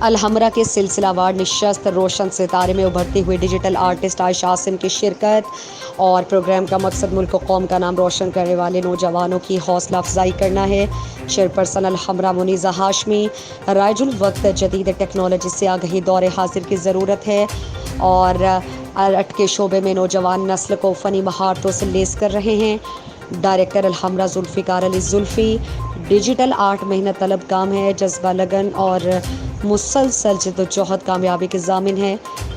الحمرا کے سلسلہ وار نشست روشن ستارے میں ابھرتی ہوئی ڈیجیٹل آرٹسٹ عائشہ عاصم کی شرکت، اور پروگرام کا مقصد ملک و قوم کا نام روشن کرنے والے نوجوانوں کی حوصلہ افزائی کرنا ہے۔ چیئرپرسن الحمرا منیزہ ہاشمی، رائج الوقت جدید ٹیکنالوجی سے آگہی دور حاضر کی ضرورت ہے اور آرٹ کے شعبے میں نوجوان نسل کو فنی مہارتوں سے لیس کر رہے ہیں۔ ڈائریکٹر الحمرا ذوالفقار علی زلفی، ڈیجیٹل آرٹ محنت طلب کام ہے، جذبہ، لگن اور مسلسل جدوجہد کامیابی کے ضامن ہے۔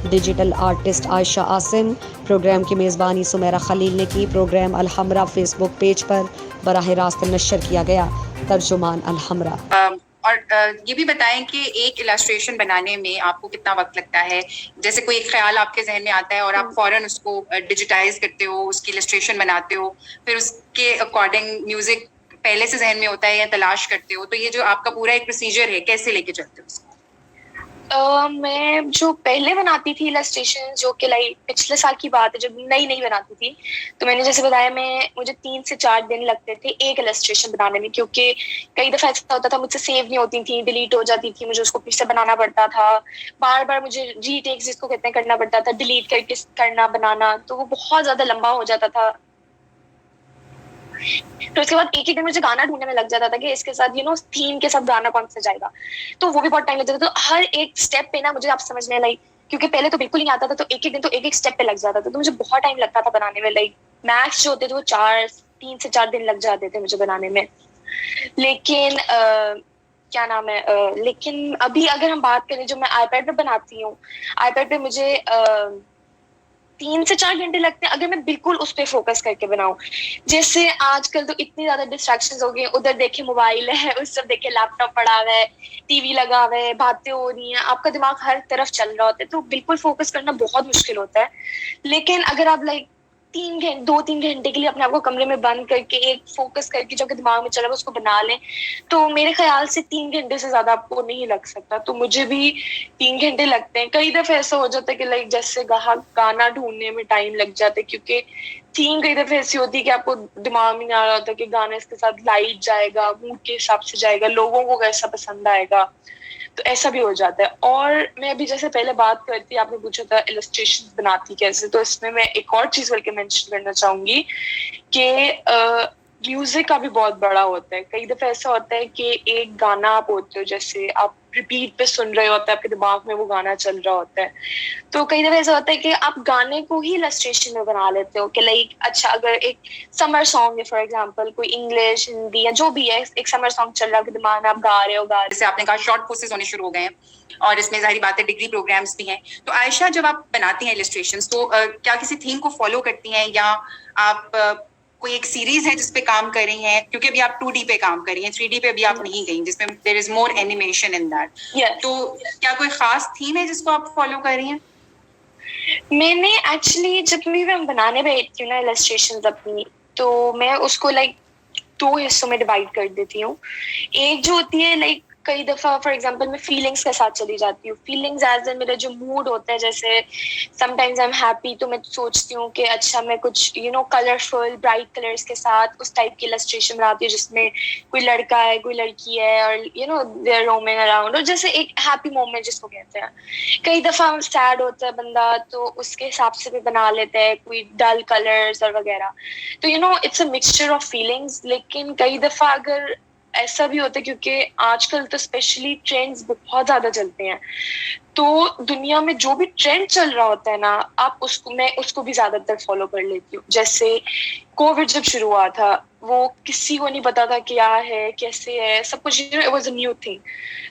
ڈیجیٹل آرٹسٹ عائشہ عاصم۔ پروگرام کی میزبانی سمیرہ خلیل نے کی۔ پروگرام الحمرا فیس بک پیج پر براہ راست نشر کیا گیا۔ ترجمان الحمرا۔ اور یہ بھی بتائیں کہ ایک السٹریشن بنانے میں آپ کو کتنا وقت لگتا ہے؟ جیسے کوئی ایک خیال آپ کے ذہن میں آتا ہے اور آپ فوراً اس کو ڈیجیٹائز کرتے ہو، اس کی السٹریشن بناتے ہو، پھر اس کے اکارڈنگ میوزک پہلے سے ذہن میں ہوتا ہے یا تلاش کرتے ہو، تو یہ جو آپ کا پورا ایک پروسیجر ہے کیسے لے کے چلتے ہو اس کو؟ میں جو پہلے بناتی تھی السٹریشن، جو کہ پچھلے سال کی بات ہے جب نئی بناتی تھی، تو میں نے جیسے بتایا مجھے 3 سے 4 دن لگتے تھے ایک السٹریشن بنانے میں، کیونکہ کئی دفعہ ایسا ہوتا تھا مجھ سے سیو نہیں ہوتی تھی، ڈیلیٹ ہو جاتی تھی، مجھے اس کو پھر سے بنانا پڑتا تھا، بار بار مجھے ری ٹیکس جس کو کہتے ہیں کرنا پڑتا تھا، ڈیلیٹ کر کے کرنا بنانا، تو وہ بہت زیادہ لمبا ہو جاتا تھا۔ تو اس کے بعد ایک ہی دن مجھے گانا ڈھونڈنے میں لگ جاتا تھا کہ اس کے ساتھ تھیم کے ساتھ گانا کون سا جائے گا، تو وہ بھی بہت ٹائم لگ جاتا تھا۔ تو ہر ایک اسٹیپ پہ مجھے آپ سمجھنے کیونکہ پہلے تو بالکل نہیں آتا تھا، تو ایک دن تو ایک اسٹیپ پہ لگ جاتا تھا، تو مجھے بہت ٹائم لگتا تھا بنانے میں۔ میکس جو ہوتے تھے وہ 3 سے 4 دن لگ جاتے تھے مجھے بنانے میں۔ لیکن کیا نام ہے، لیکن ابھی اگر ہم بات کریں جو میں آئی پیڈ پہ بناتی ہوں، آئی پیڈ پہ مجھے 3 سے 4 گھنٹے لگتے ہیں اگر میں بالکل اس پہ فوکس کر کے بناؤں۔ جیسے آج کل تو اتنی زیادہ ڈسٹریکشنز ہو گئی ہیں، ادھر دیکھے موبائل ہے، اس طرف دیکھے لیپ ٹاپ پڑا ہوا ہے، ٹی وی لگا ہوا ہے، باتیں ہو رہی ہیں، آپ کا دماغ ہر طرف چل رہا ہوتا ہے، تو بالکل فوکس کرنا بہت مشکل ہوتا ہے۔ لیکن اگر آپ 2-3 گھنٹے کے لیے اپنے آپ کو کمرے میں بند کر کے ایک فوکس کر کے جو کہ دماغ میں چلا ہوا اس کو بنا لیں، تو میرے خیال سے 3 گھنٹے سے زیادہ آپ کو نہیں لگ سکتا۔ تو مجھے بھی 3 گھنٹے لگتے ہیں۔ کئی دفعہ ایسا ہو جاتا ہے کہ جیسے گانا ڈھونڈنے میں ٹائم لگ جاتا ہے، کیونکہ تھیم کئی دفعہ ایسی ہوتی ہے کہ آپ کو دماغ میں نہیں آ رہا ہوتا کہ گانا اس کے ساتھ لائٹ جائے گا، موڈ کے حساب سے جائے گا، لوگوں کو کیسا پسند آئے گا، تو ایسا بھی ہو جاتا ہے۔ اور میں ابھی جیسے پہلے بات کرتی، آپ نے پوچھا تھا السٹریشن بناتی کیسے، تو اس میں ایک اور چیز بلکہ مینشن کرنا چاہوں گی کہ میوزک کا بھی بہت بڑا ہوتا ہے۔ کئی دفعہ ایسا ہوتا ہے کہ ایک گانا آپ ہوتے ہو، جیسے آپ ریپیٹ پہ سن رہے ہوتے ہیں، آپ کے دماغ میں وہ گانا چل رہا ہوتا ہے، تو کئی دفعہ ایسا ہوتا ہے کہ آپ گانے کو ہی السٹریشن میں بنا لیتے ہو کہ اچھا اگر ایک سمر سانگ ہے فار ایگزامپل، کوئی انگلش ہندی یا جو بھی ہے، ایک سمر سانگ چل رہا ہے کہ دماغ میں آپ گا رہے ہو جیسے آپ نے کہا شارٹ کورسز ہونے شروع ہو گئے ہیں اور اس میں ظاہری بات ہے ڈگری پروگرامس بھی ہیں، تو عائشہ جب آپ بناتی ہیں السٹریشنز تو کیا کسی تھیم کو فالو کرتی ہیں یا آپ کوئی ایک سیریز ہے جس پہ کام کر رہی ہیں؟ کیونکہ ابھی آپ 2D پہ کام کر رہی ہیں، 3D پہ ابھی آپ نہیں گئی جس میں دیر از مور اینیمیشن ان دیٹ، تو کیا کوئی خاص تھیم ہے جس کو آپ فالو کر رہی ہیں؟ میں نے ایکچولی جب بھی میں بنانے بیٹھتی ہوں نا السٹریشنز اپنی، تو میں اس کو 2 حصوں میں ڈیوائڈ کر دیتی ہوں۔ ایک جو ہوتی ہے کئی دفعہ فار ایگزامپل میں فیلنگس کے ساتھ چلی جاتی ہوں، فیلنگز ایز ان میرا جو موڈ ہوتا ہے، جیسے some times I am happy تو میں سوچتی ہوں کہ اچھا میں کچھ کلرفل برائٹ کلرس کے ساتھ اس ٹائپ کی السٹریشن بناتی ہوں، جس میں کوئی لڑکا ہے کوئی لڑکی ہے اور دے آر رومنگ اراؤنڈ، اور جیسے ایک ہیپی مومنٹ جس کو کہتے ہیں۔ کئی دفعہ سیڈ ہوتا ہے بندہ تو اس کے حساب سے بھی بنا لیتا ہے، کوئی ڈل کلرز اور وغیرہ، تو it's a mixture of feelings. لیکن کئی دفعہ اگر ایسا بھی ہوتا ہے، کیونکہ آج کل تو اسپیشلی ٹرینڈز بہت زیادہ چلتے ہیں، تو دنیا میں جو بھی ٹرینڈ چل رہا ہوتا ہے نا، میں اس کو بھی زیادہ تر فالو کر لیتی ہوں۔ جیسے کووڈ جب شروع ہوا تھا، وہ کسی کو نہیں پتا تھا کیا ہے کیسے ہے، سب کچھ it was a new thing,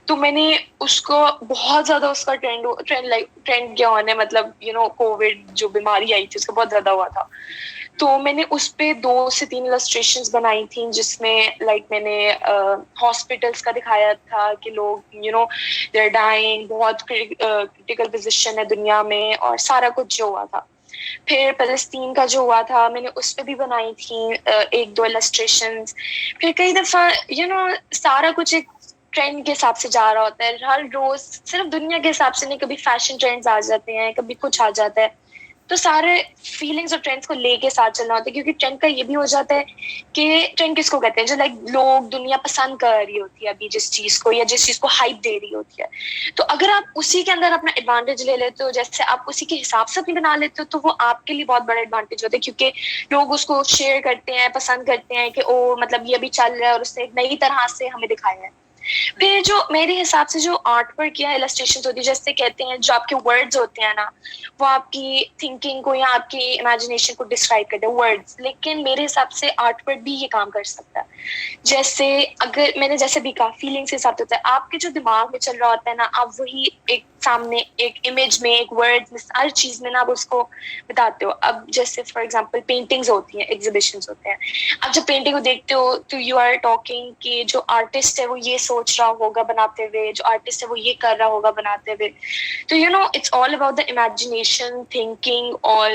تو میں نے اس کو بہت زیادہ اس کا ٹرینڈ کیا ہونے مطلب کووڈ جو بیماری آئی تھی اس کا بہت زیادہ ہوا تھا، تو میں نے اس پہ 2 سے 3 السٹریشنز بنائی تھیں، جس میں میں نے ہاسپٹلس کا دکھایا تھا کہ لوگ دے آر ڈائنگ، بہت کرٹیکل پوزیشن ہے دنیا میں، اور سارا کچھ جو ہوا تھا۔ پھر فلسطین کا جو ہوا تھا میں نے اس پہ بھی بنائی تھی 1-2 السٹریشنز۔ پھر کئی دفعہ سارا کچھ ایک ٹرینڈ کے حساب سے جا رہا ہوتا ہے، ہر روز صرف دنیا کے حساب سے نہیں، کبھی فیشن ٹرینڈز آ جاتے ہیں، کبھی کچھ آ جاتا ہے، تو سارے فیلنگس اور ٹرینڈس کو لے کے ساتھ چلنا ہوتا ہے, کیونکہ ٹرینڈ کا یہ بھی ہو جاتا ہے کہ ٹرینڈ کس کو کہتے ہیں, جو لائک لوگ دنیا پسند کر رہی ہوتی ہے ابھی جس چیز کو, یا جس چیز کو ہائپ دے رہی ہوتی ہے. تو اگر آپ اسی کے اندر اپنا ایڈوانٹیج لے لیتے ہو, جیسے آپ اسی کے حساب سے اپنی بنا لیتے ہو, تو وہ آپ کے لیے بہت بڑا ایڈوانٹیج ہوتا ہے, کیونکہ لوگ اس کو شیئر کرتے ہیں, پسند کرتے ہیں کہ او مطلب یہ ابھی چل رہا ہے اور اس نے ایک نئی طرح سے ہمیں دکھایا ہے. پھر جو میرے حساب سے جو آرٹ ورک یا السٹریشن ہوتی ہے, جیسے کہتے ہیں جو آپ کے ورڈز ہوتے ہیں نا, وہ آپ کی تھنکنگ کو یا آپ کی امیجنیشن کو ڈسکرائب کرتے ہیں ورڈز, لیکن میرے حساب سے آرٹ ورک بھی یہ کام کر سکتا ہے. جیسے اگر میں نے جیسے بھی کہا فیلنگس کے ساتھ ہوتا ہے, آپ کے جو دماغ میں چل رہا ہوتا ہے نا, آپ وہی ایک سامنے ایک امیج میں, ایک ورڈ میں, ہر چیز میں نا آپ اس کو بتاتے ہو. اب جیسے فار ایگزامپل پینٹنگز ہوتی ہیں, ایگزیبیشنز ہوتے ہیں, آپ جب پینٹنگ کو دیکھتے ہو تو یو آر ٹاکنگ کہ جو آرٹسٹ ہے وہ یہ سوچ رہا ہوگا بناتے ہوئے, جو آرٹسٹ ہے وہ یہ کر رہا ہوگا بناتے ہوئے. تو you know it's all about the imagination, thinking, اور